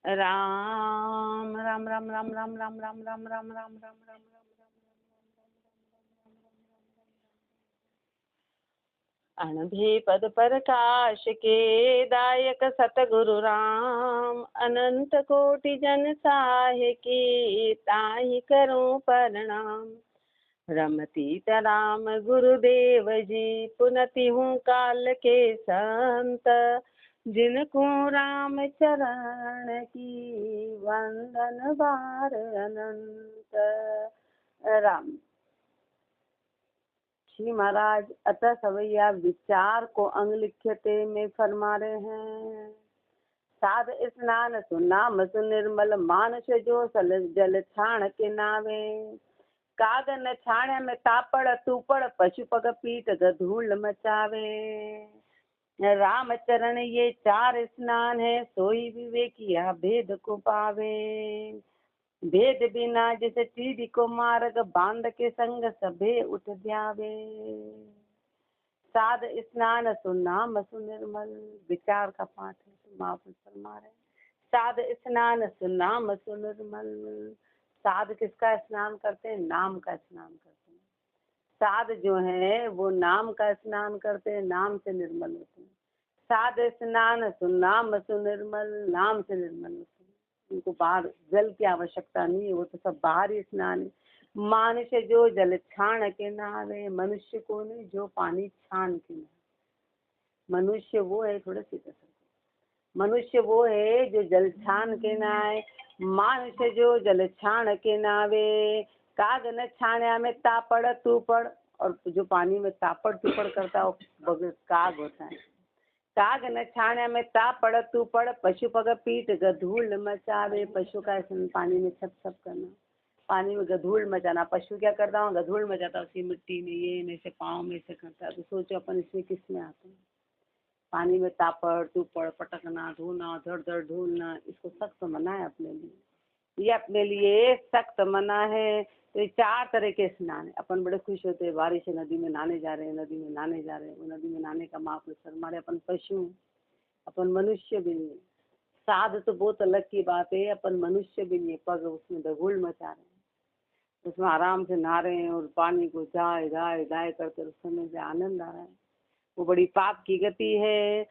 राम राम राम राम राम राम राम राम राम राम राम राम अनभे पद प्रकाश के दायक सतगुरु राम। अनंत कोटि जन साहे की ताहि करूं प्रणाम। रमतीत राम गुरुदेव जी पुनति हूँ काल के संत। जिनको राम चरण की वंदन बार अनंत। राम श्री महाराज अतः सवैया विचार को अंग लिख्यते में फरमा रहे हैं। साध स्नान सुनाम सुनिर्मल मानस जो सल जल छाण के नावे। कागन छाण्या में तापड़ तूपड़ पशु पग पीठ धूल मचावे। राम चरण ये चार स्नान है सोई विवेकिया भेद को पावे। भेद बिना जैसे चीड़ी को मार्ग बांध के संग सभे उठ जावे। साध स्नान सुनाम सुनिर्मल विचार का पाठ है तो महापुरुष फरमा रहे। साध स्नान सुनाम सुनिर्मल। साध किसका स्नान करते हैं? नाम का स्नान करते हैं। साध जो है वो नाम का स्नान करते हैं, नाम से निर्मल होते हैं। साध स्नान सुनाम सुनिर्मल, नाम से निर्मल होते हैं। उनको बाहर जल की आवश्यकता नहीं है, वो तो सब बाहर ही स्नान है। मनुष्य जो जल छाण के नहावे, मनुष्य को नहीं जो पानी छान के नहावे। मनुष्य वो है, थोड़ा सीधा मनुष्य वो है जो जल छान के नहाए। मनुष्य जो जल छान के नहावे। काग न छाण्या में तापड़ तूपड़, और जो पानी में तापड़ तूपड़ करता है वो काग होता है। काग न छाण्या में तापड़ तूपड़ पशु पग पीठ गधूल मचावे। पशु का पानी में छप छप करना, पानी में गधूल मचाना। पशु क्या करता हूँ? गधूल मचाता, उसी मिट्टी में ये में से पाँव में से करता है। तो सोचो अपन इसमें किस में आते हैं? पानी में तापड़ तूपड़ पटकना, धोना, धड़ धड़ ढूंढना, इसको सख्त मना है अपने लिए। ये अपने लिए सख्त मना है। तो ये चार तरह के स्नान है। अपन बड़े खुश होते हैं, बारिश है, नदी में नहाने जा रहे हैं, नदी में नहाने जा रहे हैं। वो नदी में नहाने का महापुरुष हमारे अपन पशु, अपन मनुष्य भी नहीं। साध तो बहुत अलग की बात है, अपन मनुष्य भी नहीं। पग उसमें धगुल मचा रहे हैं, उसमें आराम से नहा रहे हैं और पानी को जाए जाए जाए करते उस समय से आनंद आ रहा है। वो बड़ी पाप की गति है।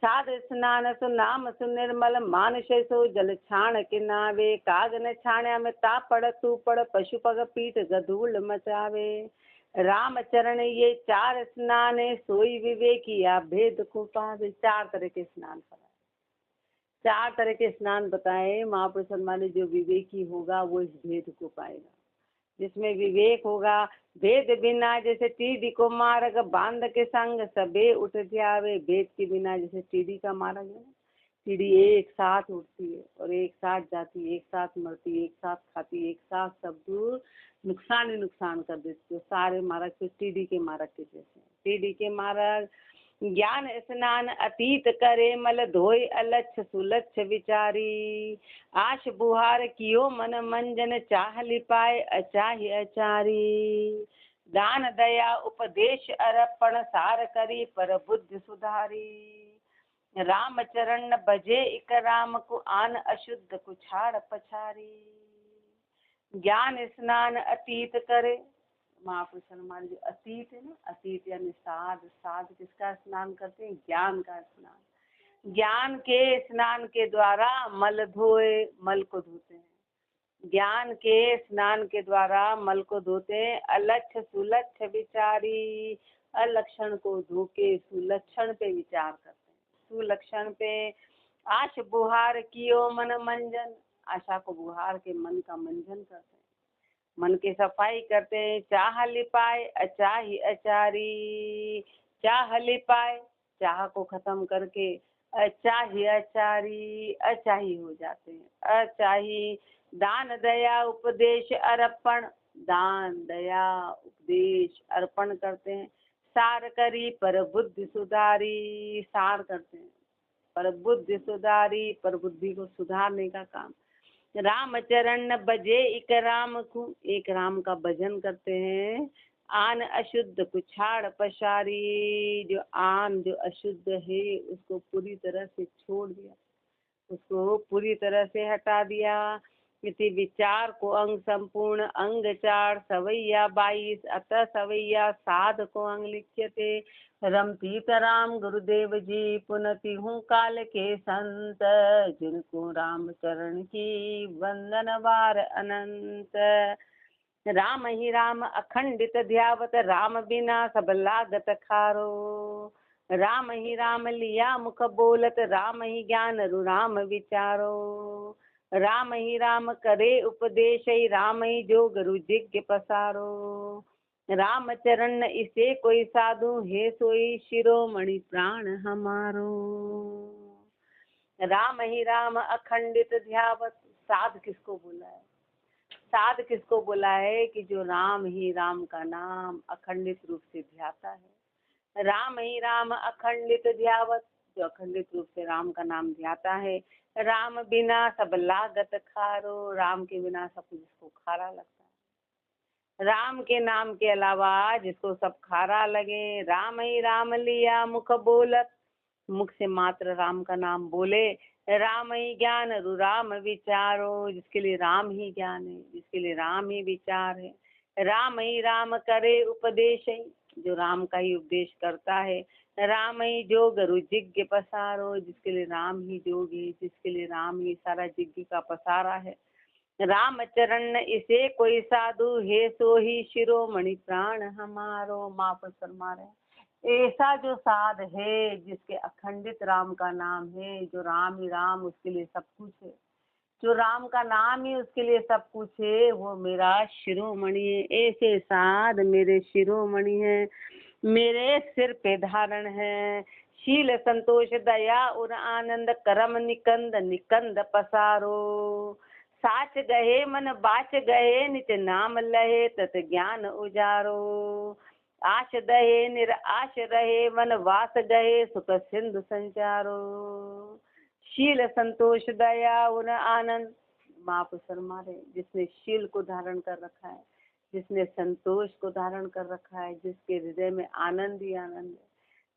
साध स्नान सुनाम सुनिर्मल मानुष सो जल छाण के नावे। काग न छाण्या में तापड़ तूपड़ पशु पग पीठ गधूल मचावे। राम चरण ये चार स्नान सोई विवेकिया भेद को पावे। चार तरह के स्नान कराए, चार तरह के स्नान बताए महापुरुष हमारे। जो विवेकी होगा वो इस भेद को पाएगा। जिसमें विवेक होगा, भेद बिना जैसे टीडी को मार्ग बांध के संग सबे उठ जावे। भेद के बिना जैसे टीडी का मार्ग है ना, टीडी एक साथ उठती है और एक साथ जाती, एक साथ मरती, एक साथ खाती, एक साथ सब दूर नुकसान ही नुकसान कर देती है। सारे मार्ग तो टीडी के मार्ग के जैसे। टीडी के मार्ग ज्ञान स्नान अतीत करे मल धोय अलक्ष सुलक्ष विचारी। आश बुहार कियो मन मंजन चाह लिपाए अचाहि अचारी। दान दया उपदेश अर्पण सार करी पर बुद्धि सुधारी। राम चरण भजे इक राम को आन अशुद्ध कुछाड़ पछारी। ज्ञान स्नान अतीत करे, महापुरुष हनुमान जो अतीत है ना, अतीत यानी साध। साध किसका स्नान करते हैं? ज्ञान का स्नान। ज्ञान के स्नान के द्वारा मल धोए, मल को धोते हैं। ज्ञान के स्नान के द्वारा मल को धोते हैं। अलक्ष सुलक्ष विचारी, अलक्षण को धोके सुलक्षण पे विचार करते हैं। सुलक्षण पे आश बुहार कियो मन मंजन, आशा को बुहार के मन का मंजन करते हैं, मन की सफाई करते हैं। चाह लिपाए अचाहि अचारी, चाह लिपाए चाह को खत्म करके अचाहि अचारी, अचाही हो जाते हैं। अचाही दान दया उपदेश अर्पण, दान दया उपदेश अर्पण करते हैं। सार करी पर बुद्धि सुधारी, सार करते हैं पर बुद्धि सुधारी, पर बुद्धि को सुधारने का काम। राम चरण बजे एक राम को, एक राम का भजन करते हैं। आन अशुद्ध कुछाड़ पछारी, जो आन जो अशुद्ध है उसको पूरी तरह से छोड़ दिया, उसको पूरी तरह से हटा दिया। इति विचार को अंग संपूर्ण अंग 4 सवैया 22 अतः सवैया साध को अंग लिख्यते। रमतीतराम गुरुदेव जी पुनति हूँ काल के संत, जिनको राम चरण की वंदन बार अनंत। राम ही राम अखंडित ध्यावत, राम बिना सब लागत खारो। राम ही राम लिया मुख बोलत, राम ही ज्ञान रु राम विचारो। राम ही राम करे उपदेश, राम ही जो गुरु जिज्ञ पसारो। राम चरण इसे कोई साधु, हे सोई शिरोमणि प्राण हमारो। राम ही राम अखंडित ध्यावत, साध किसको बोला है? साध किसको बोला है? कि जो राम ही राम का नाम अखंडित रूप से ध्याता है। राम ही राम अखंडित ध्यावत, जो अखंडित रूप से राम का नाम ध्याता है। राम बिना सब लागत खारो, राम के बिना सब कुछ जिसको खारा लगता है। राम के नाम के अलावा जिसको सब खारा लगे। राम ही राम लिया मुख बोलत, मुख से मात्र राम का नाम बोले। राम ही ज्ञान रु राम विचारो, जिसके लिए राम ही ज्ञान है, जिसके लिए राम ही विचार है। राम ही राम करे उपदेश, जो राम का ही उपदेश करता है। राम ही जोग रु जिज्ञ पसारो, जिसके लिए राम ही जोग है, जिसके लिए राम ही सारा जिज्ञ का पसारा है। राम चरण इसे कोई साधु, हे सो ही शिरोमणि प्राण हमारो। माँ पर शर्मा रहे। ऐसा जो साध है जिसके अखंडित राम का नाम है, जो राम ही राम उसके लिए सब कुछ है, जो राम का नाम ही उसके लिए सब कुछ है, वो मेरा शिरोमणि है। ऐसे साध मेरे शिरोमणि है, मेरे सिर पे धारण है। शील संतोष दया और आनंद, करम निकंद निकंद पसारो। साच गहे मन बाच गहे, नित नाम लहे तत ज्ञान उजारो। आश दहे निराश रहे, मन वास गहे सुख सिंधु संचारो। शील संतोष दया और आनंद, माँ को शर्मा रहे। जिसने शील को धारण कर रखा है, जिसने संतोष को धारण कर रखा है, जिसके हृदय में आनंद ही आनंद है,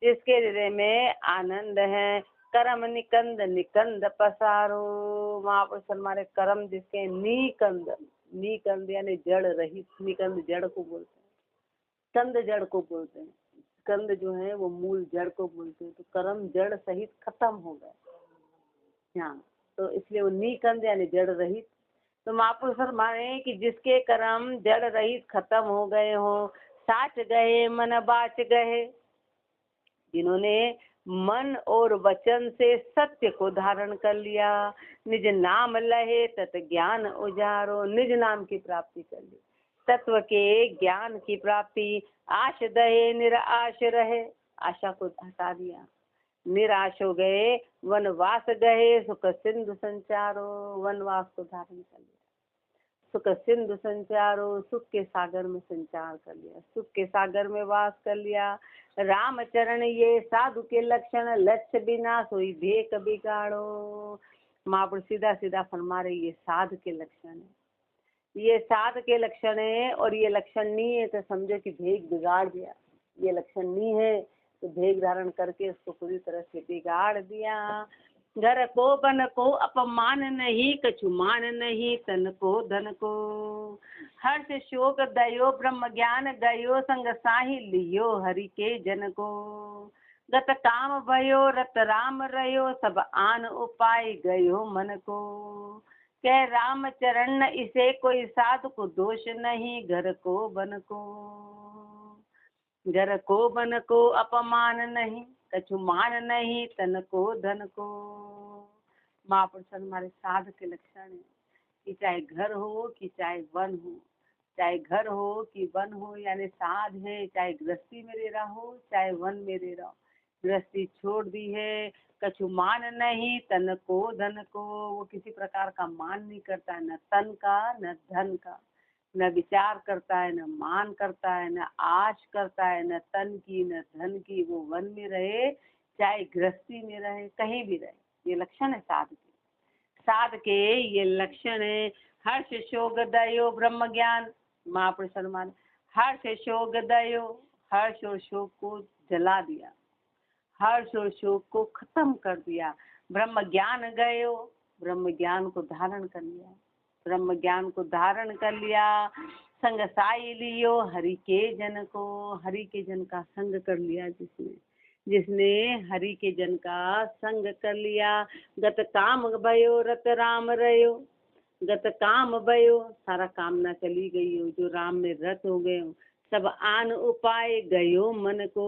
जिसके हृदय में आनंद है। कर्म निकंद निकंद पसारो, माँ को शर्मा रहे। कर्म जिसके निकंद, निकंद यानी जड़ रहित, निकंद जड़ को बोलते हैं, कंद जड़ को बोलते हैं। कंद जो है वो मूल जड़ को बोलते हैं। तो कर्म जड़ सहित खत्म हो गए। हाँ, तो इसलिए वो निकंद यानी जड़ रहित। तो महापुरुष फरमाए कि जिसके कर्म जड़ रहित खत्म हो गए हो, साच गए मन बाच गए, जिन्होंने मन और वचन से सत्य को धारण कर लिया। निज नाम लहे तत् ज्ञान उजारो, निज नाम की प्राप्ति कर ली, तत्व के ज्ञान की प्राप्ति। आश दहे निराश रहे, आशा को हटा दिया, निराश हो गए। वनवास गए सुख सिंधु संचारो, वनवास को धारण कर लिया, सुख सिंधु संचारो, सुख के सागर में संचार कर लिया, सुख के सागर में वास कर लिया। राम चरण ये साधु के लक्षण, लक्ष्य बिना सोई भेक बिगाड़ो। महापुरुष सीधा सीधा फरमा रही ये साध के लक्षण है, ये साध के लक्षण है। और ये लक्षण नहीं है तो समझो कि भेग बिगाड़ दिया। ये लक्षण नहीं है तो भेग धारण करके उसको पूरी तरह से बिगाड़ दिया। घर को बन को अपमान नहीं, कछु मान नहीं तन को धन को। हर्ष शोक दयो ब्रह्म ज्ञान गयो, संग साही लियो हरि के जन को। गत काम भयो रत राम रहो, सब आन उपाय गयो मन को। कह राम चरण इसे कोई साधु को दोष नहीं, घर को बन को। घर को बन को अपमान नहीं, कछु मान नहीं तन को धन को। महापुरुष हमारे साध के लक्षण है कि चाहे घर हो कि चाहे वन हो, चाहे घर हो कि वन हो, यानी साध है। चाहे गृहस्थी में रह रहा हो चाहे वन में रह रहा हो, गृहस्थी छोड़ दी है। कछु मान नहीं तन को धन को, वो किसी प्रकार का मान नहीं करता है, न तन का न धन का, न विचार करता है, न मान करता है, न आश करता है, न तन की न धन की। वो वन में रहे चाहे गृहस्थी में रहे, कहीं भी रहे। ये लक्षण है साध के, साध के ये लक्षण है। हर्ष शोक दयो ब्रह्म ज्ञान, महापुरुष सम्मान। हर्ष शोक दयो, हर्ष और शोक को जला दिया, हर्ष और शोक को खत्म कर दिया। ब्रह्म ज्ञान गयो, ब्रह्म ज्ञान को धारण कर लिया, ब्रह्म ज्ञान को धारण कर लिया। संग साई लियो हरि के जन को, हरि के जन का संग कर लिया जिसने, जिसने हरि के जन का संग कर लिया। गत काम भयो रत राम रयो, गत काम भयो, सारा कामना चली गई हो, जो राम में रत हो गए हो। सब आन उपाय गयो मन को,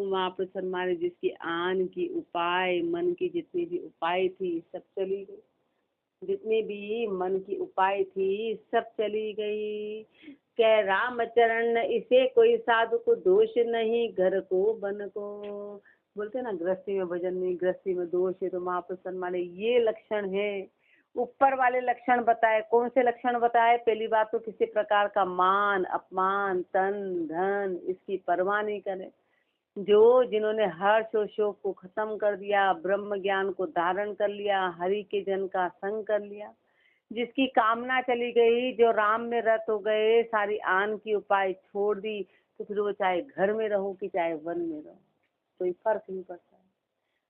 महापुरुष हमारे जिसकी आन की उपाय, मन की जितनी भी उपाय थी सब चली गई, जितनी भी मन की उपाय थी सब चली गई। कह राम चरण इसे कोई साधु को दोष नहीं, घर को बन को। बोलते ना गृहस्थी में भजन नहीं, गृहस्थी में दोष है। तो महापुरुष हमारे ये लक्षण है, ऊपर वाले लक्षण बताए। कौन से लक्षण बताए? पहली बात तो किसी प्रकार का मान अपमान तन धन इसकी परवाह नहीं करे, जो जिन्होंने हर्ष और शोक को खत्म कर दिया, ब्रह्म ज्ञान को धारण कर लिया, हरि के जन का संग कर लिया, जिसकी कामना चली गई, जो राम में रत हो गए, सारी आन की उपाय छोड़ दी, तो फिर वो चाहे घर में रहो कि चाहे वन में रहो कोई फर्क नहीं पड़ता।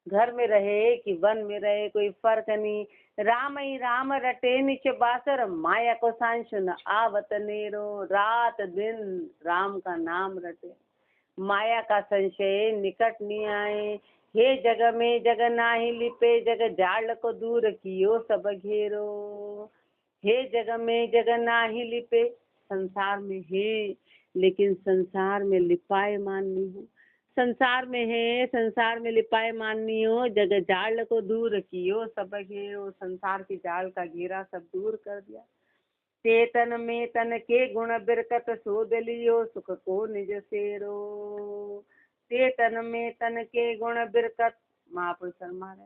घर में रहे कि वन में रहे कोई फर्क नहीं। राम ही राम रटे निच बासर, माया को सांश न आवत नेरो। रात दिन राम का नाम रटे, माया का संशय निकट नहीं आए। हे जग में जग नाही लिपे, जग जाल को दूर कियो सब घेरो। हे जग में जग नाही लिपे, संसार में है लेकिन संसार में लिपाए माननी हो, संसार में है संसार में लिपाए माननी हो। जग जाल को दूर कियो सब घेरो, संसार की जाल का घेरा सब दूर कर दिया। चेतन में तन के गुण बिरकत शोध लियो, सुख को निज सेरो। चेतन में तन के गुण बिरकत, महापुरुष फरमा रहे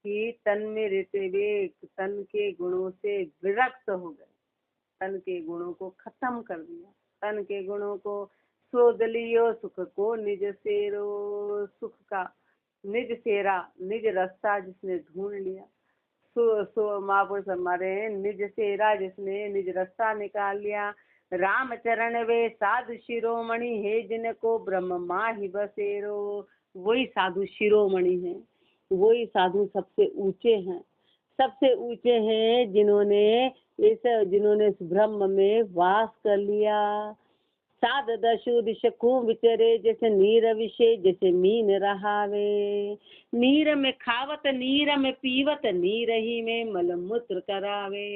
कि तन में रहते हुए तन के गुणों से विरक्त हो गए, तन के गुणों को खत्म कर दिया, तन के गुणों को शोध लियो, सुख को निज सेरो। सुख का निज सेरा, निज रास्ता जिसने ढूंढ लिया, महापुरुष हमारे निज सेरा जिसने निज रास्ता निकाल लिया। राम चरण वे साधु शिरोमणि है, जिनको ब्रह्म माहि बसेरो। वही साधु शिरोमणि है, वही साधु सबसे ऊंचे हैं, सबसे ऊंचे हैं जिन्होंने इस ब्रह्म में वास कर लिया। साध दशु दिशकु विचरे, जैसे नीर विषय जैसे मीन रहावे। नीर में खावत नीर में पीवत, नीर ही में मलमूत्र करावे।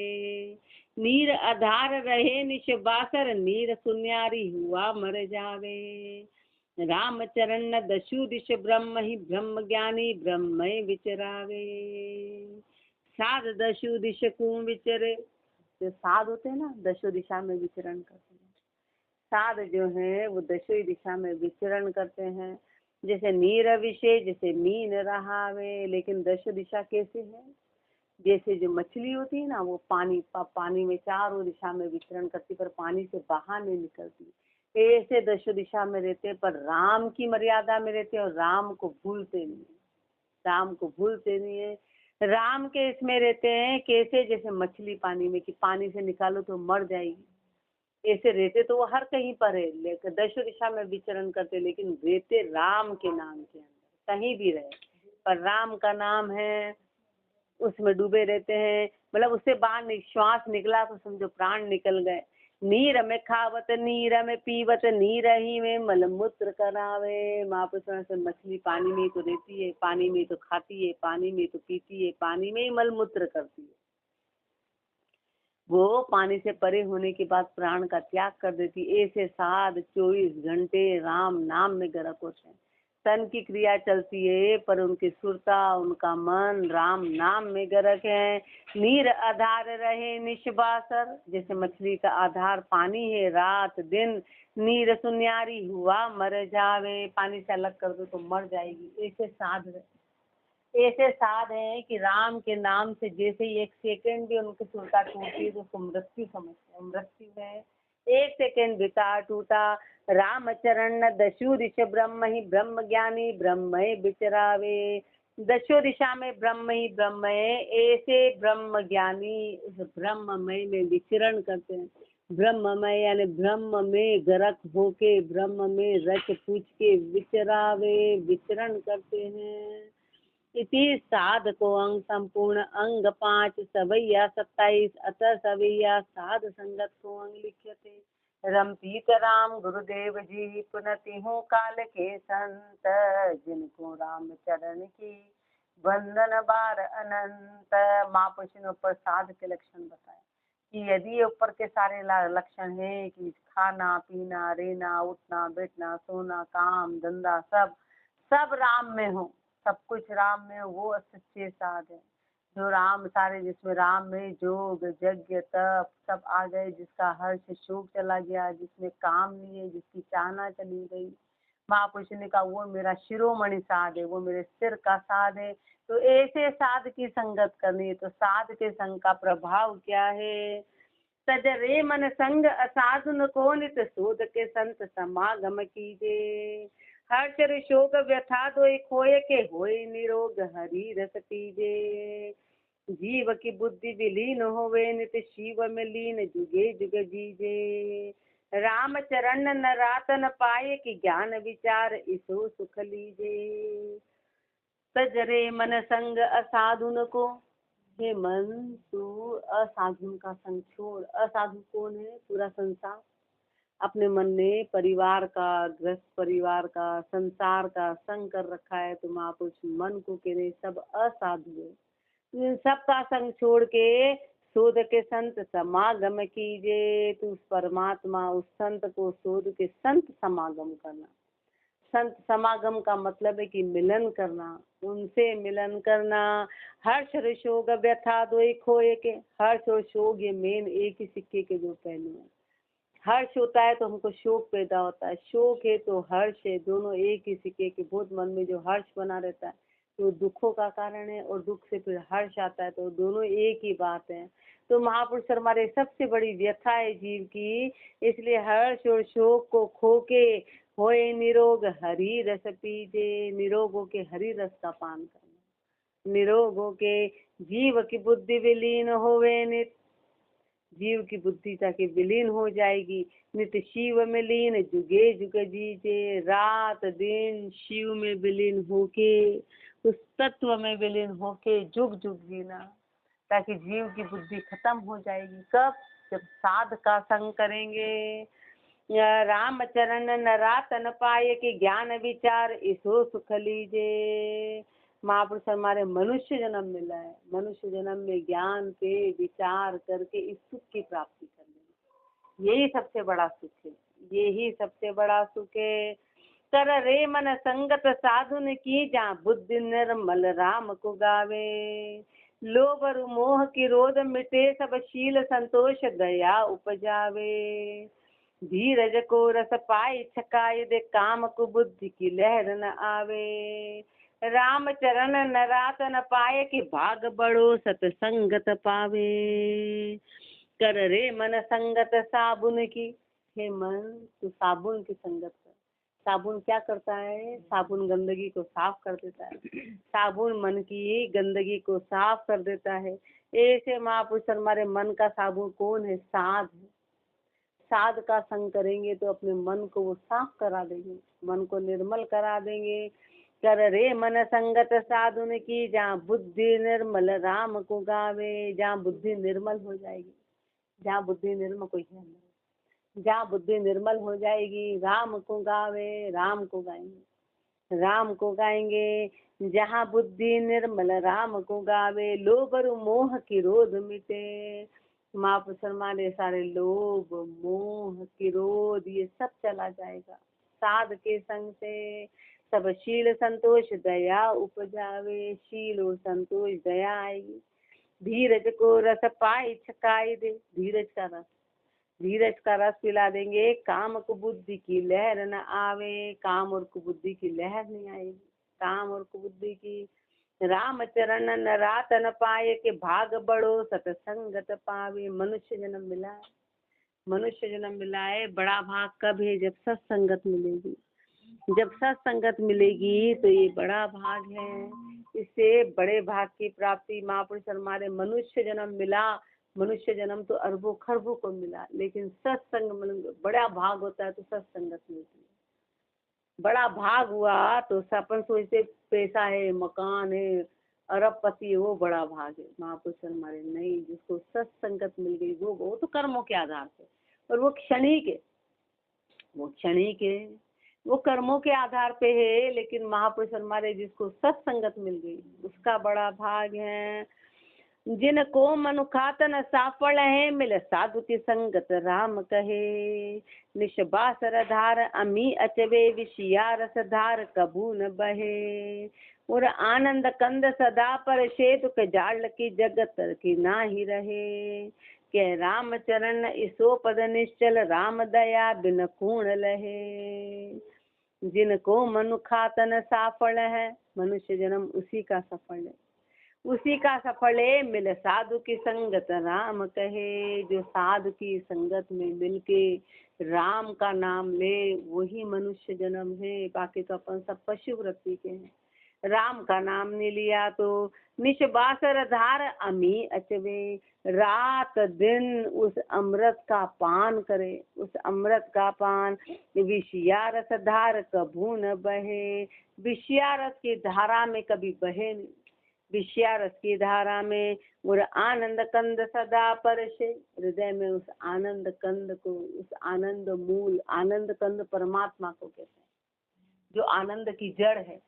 नीर आधार रहे निश बासर, नीर सुन्यारी हुआ मर जावे। राम चरण दशु दिश ब्रह्म ही ब्रह्म ज्ञानी ब्रह्म विचरावे। साध दशु दिशकु विचरे, जो साध होते हैं ना दशो दिशा में विचरण करते हैं, साध जो है वो दशो दिशा में विचरण करते हैं। जैसे नीर विषय जैसे मीन रहावे, लेकिन दशो दिशा कैसे है? जैसे जो मछली होती है ना वो पानी में चारों दिशा में विचरण करती पर पानी से बाहर नहीं निकलती, ऐसे दशो दिशा में रहते पर राम की मर्यादा में रहते और राम को भूलते नहीं, राम को भूलते नहीं है। राम के इसमें रहते हैं कैसे? जैसे मछली पानी में कि पानी से निकालो तो मर जाएगी, ऐसे रहते तो वो हर कहीं पर है, लेकिन दशो दिशा में विचरण करते, लेकिन रहते राम के नाम के अंदर, कहीं भी रहे पर राम का नाम है उसमें डूबे रहते हैं। मतलब उससे बाहर निश्वास निकला तो समझो प्राण निकल गए। नीर में खावत नीर में पीवत, नीर ही में मलमूत्र करावे। महापुरुष से मछली पानी में तो रहती है, पानी में तो खाती है, पानी में तो पीती है, पानी में ही मलमूत्र करती है। वो पानी से परे होने के बाद प्राण का त्याग कर देती। ऐसे साध 24 घंटे राम नाम में गर्क होते हैं। तन की क्रिया चलती है पर उनकी सुरता उनका मन राम नाम में गर्क है। नीर आधार रहे निशबासर, जैसे मछली का आधार पानी है, रात दिन नीर सुन्यारी हुआ मर जावे, पानी से अलग कर दो तो मर जाएगी। ऐसे साध हैं कि राम के नाम से जैसे ही एक सेकंड भी उनकी सुरता टूटती है तो उसको मृत्यु समझते हैं। मृत्यु है, एक सेकंड बिता टूटा। राम चरण दशु दिश ब्रह्म ही ब्रह्म ज्ञानी ब्रह्म विचरावे। दशो दिशा में ब्रह्म ही ब्रह्म है, ऐसे ब्रह्म ज्ञानी उस ब्रह्ममय में विचरण करते हैं। ब्रह्ममय यानी ब्रह्म में गर्क होके ब्रह्म में रच पूछ के विचरावे, विचरण करते हैं। इति साधको अंग संपूर्ण अंग 5 सवैया 27 अतः सवैया साध संगत को अंग लिख्यते। रमपीत राम गुरुदेव जी पुनति हूँ काल के संत, जिनको राम चरण की वंदन बार अनंत। महापुरुष ने ऊपर साध के लक्षण बताए कि यदि ऊपर के सारे लक्षण हैं कि खाना पीना रहना उठना बैठना सोना काम धंधा सब राम में हो, सब कुछ राम में हो, वो सच्चे साध है। जो राम सारे जिसमें राम में जोग यज्ञ तप सब आ गए, जिसका हर्ष शोक चला गया, जिसमें काम नहीं है, जिसकी चाहना चली गई, महापुरुष ने कहा वो मेरा शिरोमणि साध है, वो मेरे सिर का साध है। तो ऐसे साध की संगत करनी है। तो साध के संग का प्रभाव क्या है? सजरे मन संग असाधुन को नित शोध के संत समागम कीजे। हर्ष शोक व्यथा दोय खोए के होए निरोग हरि रस पीजे। जीव की बुद्धि विलीन होवे नित शिव में लीन जुगे जुग जीजे। राम चरण न रातन पाए कि ज्ञान विचार इसो सुख लीजे। सजरे मन संग असाधुन को, हे मन तू असाधुन का संग छोड़। असाधु कौन है? पूरा संसार। अपने मन ने परिवार का, गृहस्थ परिवार का, संसार का संग कर रखा है। तो महापुरुष मन को कह रहे सब असाधु है। इन सब का संग छोड़ के शोध के संत समागम कीजिए। तो उस परमात्मा उस संत को शोध के संत समागम करना। संत समागम का मतलब है कि मिलन करना, उनसे मिलन करना। हर्ष शोक व्यथा दोई खोए के। हर्ष और शोक ये मेन एक ही सिक्के के दो पहलू हैं। हर्ष होता है तो हमको शोक पैदा होता है, शोक है तो हर्ष है, दोनों एक ही सिक्के के। बहुत मन में जो हर्ष बना रहता है तो दुखों का कारण है, और दुख से फिर हर्ष आता है, तो दोनों एक ही बात है। तो महापुरुष हमारे सबसे बड़ी व्यथा है जीव की, इसलिए हर्ष और शोक को खो के होए निरोग हरि रस पीजे। निरोग हो के हरि रस का पान करना। निरोग हो के जीव की बुद्धि विलीन होवे नित। जीव की बुद्धि ताकि विलीन हो जाएगी। नित शिव में लीन जुगे जुग जीजे। रात दिन शिव में विलीन होके, उस तत्व में विलीन होके जुग जुग जीना, ताकि जीव की बुद्धि खत्म हो जाएगी। कब? जब साध का संग करेंगे। राम चरण न रातन पाए कि ज्ञान विचार इसो सुख लीजे। महापुरुष हमारे मनुष्य जन्म मिला है, मनुष्य जन्म में ज्ञान पे विचार करके इस सुख की प्राप्ति करनी, यही सबसे बड़ा सुख है, यही सबसे बड़ा सुख है। कर रे मन संगत साधुन की जहाँ बुद्धि निर्मल राम को गावे। लोभ और मोह की रोध मिटे सब शील संतोष दया उपजावे। धीरज को रस पाए छकाए दे काम को बुद्धि की लहर न आवे। राम चरण न रात न पाए कि भाग बड़ो सतसंगत पावे। कर रे मन संगत साबुन की। हे मन तू साबुन की संगत कर। साबुन क्या करता है? साबुन गंदगी को साफ कर देता है। साबुन मन की गंदगी को साफ कर देता है। ऐसे महापुरुष हमारे मन का साबुन कौन है? साध। साध का संग करेंगे तो अपने मन को वो साफ करा देंगे, मन को निर्मल करा देंगे। कर रे मन संगत साधुन की जहाँ बुद्धि निर्मल राम को गावे। जहाँ बुद्धि निर्मल हो जाएगी, जहाँ बुद्धि निर्मल कोई है नहीं, जहाँ बुद्धि निर्मल हो जाएगी राम को गावे। राम को गाएंगे, राम को गाएंगे। जहाँ बुद्धि निर्मल राम को गावे। लोभ और मोह की रोध मिटे। महापुरुष हमारे सारे लोभ मोह क्रोध ये सब चला जाएगा साध के संग से। सब शील संतोष दया उपजावे। शील और संतोष दया आएगी। धीरज को रस पाए छकाए दे। धीरज का रस, धीरज का रस पिला देंगे। काम को बुद्धि की लहर न आवे। काम और कुबुद्धि की लहर नहीं आएगी, काम और कुबुद्धि की। राम चरण न रात न पाए के भाग बड़ो सतसंगत पावे। मनुष्य जन्म मिला है, मनुष्य जन्म मिला है, बड़ा भाग कब है? जब सत्संगत मिलेगी। जब सत्संगत मिलेगी तो ये बड़ा भाग है। इससे बड़े भाग की प्राप्ति महापुरुष हमारे मनुष्य जन्म मिला। मनुष्य जन्म तो अरबों खरबों को मिला, लेकिन सत्संग बड़ा भाग होता है तो सत्संगत मिलती है। बड़ा भाग हुआ तो सपन सोचते पैसा है, मकान है, अरबपति है, वो बड़ा भाग है। महापुरुष हमारे नहीं, जिसको सत्संगत मिल गई वो तो कर्मों के आधार पे, और वो क्षणिक है, वो क्षणिक है, वो कर्मों के आधार पे है। लेकिन महापुरुष हमारे जिसको सत्संगत मिल गई उसका बड़ा भाग है। जिनको मनुखातन साफल है, मिल साधु की संगत राम कहे। निशबासर धार अमी अचवे, विषया रस धार कबू न बहे। और आनंद कंद सदा पर शे, दुख जाल की जगत की ना ही रहे। के राम चरण इसो पद निश्चल, राम दया बिन कूण लहे। जिनको मनुखातन साफल है, मनुष्य जन्म उसी का सफल है, उसी का सफल है। मिल साधु की संगत राम कहे। जो साधु की संगत में मिलके राम का नाम ले वही मनुष्य जन्म है। बाकी तो अपन सब पशु वृत्ति के हैं। राम का नाम नहीं लिया तो निशबासर धार अमी अचवे, रात दिन उस अमृत का पान करे, उस अमृत का पान। विषया रस धार कभू न बहे, विषया रस की धारा में कभी बहे नहीं, विषया रस की धारा में। और आनंद कंद सदा परशे, हृदय में उस आनंद कंद को, उस आनंद मूल, आनंद कंद परमात्मा को कहते हैं, जो आनंद की जड़ है,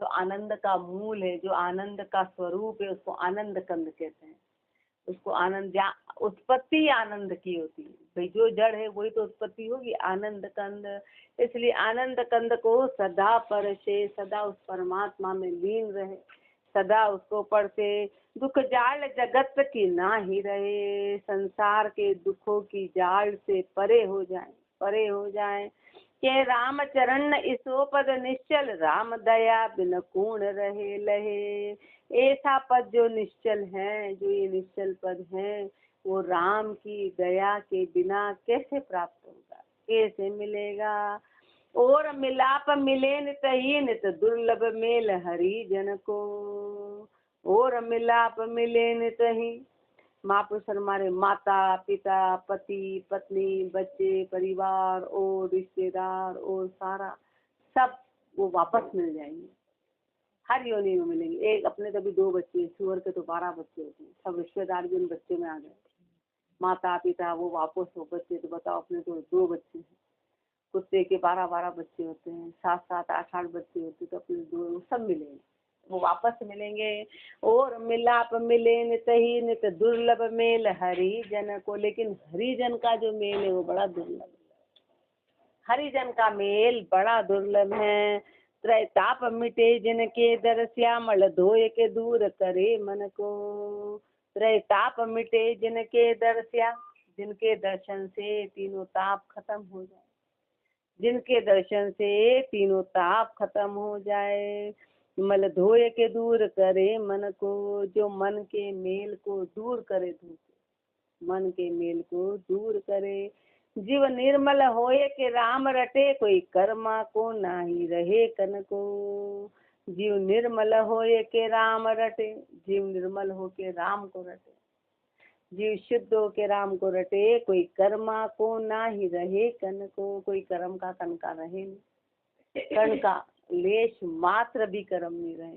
जो आनंद का मूल है, जो आनंद का स्वरूप है, उसको आनंद कंद कहते हैं। उसको आनंद, उत्पत्ति आनंद की होती है भाई, जो जड़ है वही तो उत्पत्ति होगी, आनंद कंद। इसलिए आनंद कंद को सदा परशे, सदा उस परमात्मा में लीन रहे, सदा उसको पढ़ते। दुख जाल जगत की ना ही रहे, संसार के दुखों की जाल से परे हो जाए, परे हो जाए। के राम चरण इसो पद निश्चल, राम दया बिन कूण रहे लहे। ऐसा पद जो निश्चल है, जो ये निश्चल पद है, वो राम की दया के बिना कैसे प्राप्त होगा, कैसे मिलेगा। और मिलाप मिले नित ही नित, दुर्लभ मेल हरि जन को। और मिलाप मिले नित ही, महापुरुष हमारे माता पिता पति पत्नी बच्चे परिवार और रिश्तेदार और सारा सब वो वापस मिल जाएंगे, हर योनि में मिलेंगे। एक अपने तो भी 2 बच्चे, सुअर के तो 12 बच्चे होते हैं, सब रिश्तेदार भी उन बच्चे में आ गए। माता पिता वो वापस हो, बच्चे तो बताओ अपने तो 2 बच्चे हैं, कुत्ते के 12-12 बच्चे होते हैं, 7-7 8-8 बच्चे होते, तो अपने 2 सब मिलेंगे, वो वापस मिलेंगे। और मिलाप मिले नित ही नित, दुर्लभ मेल हरि जन को। लेकिन हरिजन का जो मेल है वो बड़ा दुर्लभ है, हरिजन का मेल बड़ा दुर्लभ है। त्रैताप मिटे जिनके दर, श्यामल धोए के दूर करे मन को। त्रैताप मिटे जिनके दर, जिनके दर्शन से तीनों ताप खत्म हो जाए, जिनके दर्शन से तीनों ताप खत्म हो जाए। मल धोए के दूर करे मन को, जो मन के मेल को दूर करे, धो मन के मेल को दूर करे। जीव निर्मल होए के राम रटे, कोई कर्मा को नाही रहे कन को। जीव निर्मल होए के राम रटे, जीव निर्मल हो के राम को रटे, जीव शुद्ध हो के राम को रटे, कोई कर्मा को ना ही रहे कन को। कोई कर्म का कन का रहे नहीं, कण का लेश मात्र भी कर्म नहीं रहे,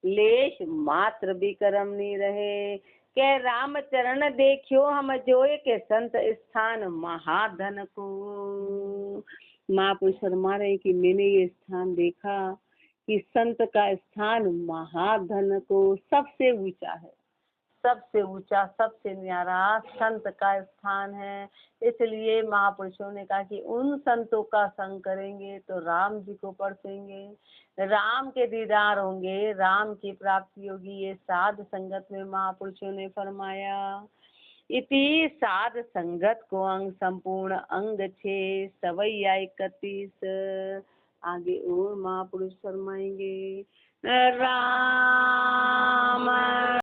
लेश मात्र भी कर्म नहीं रहे। के राम चरण देखियो हम जोए, के संत स्थान महाधन को। महापुरुष फरमा रहे कि मैंने ये स्थान देखा कि संत का स्थान महाधन को, सबसे ऊंचा है, सबसे ऊंचा सबसे न्यारा संत का स्थान है। इसलिए महापुरुषों ने कहा कि उन संतों का संग करेंगे तो राम जी को परखेंगे, राम के दीदार होंगे, राम की प्राप्ति होगी। ये साध संगत में महापुरुषों ने फरमाया। इति साध संगत को अंग संपूर्ण अंग 6 सवैया 31। आगे और महापुरुष फरमाएंगे। राम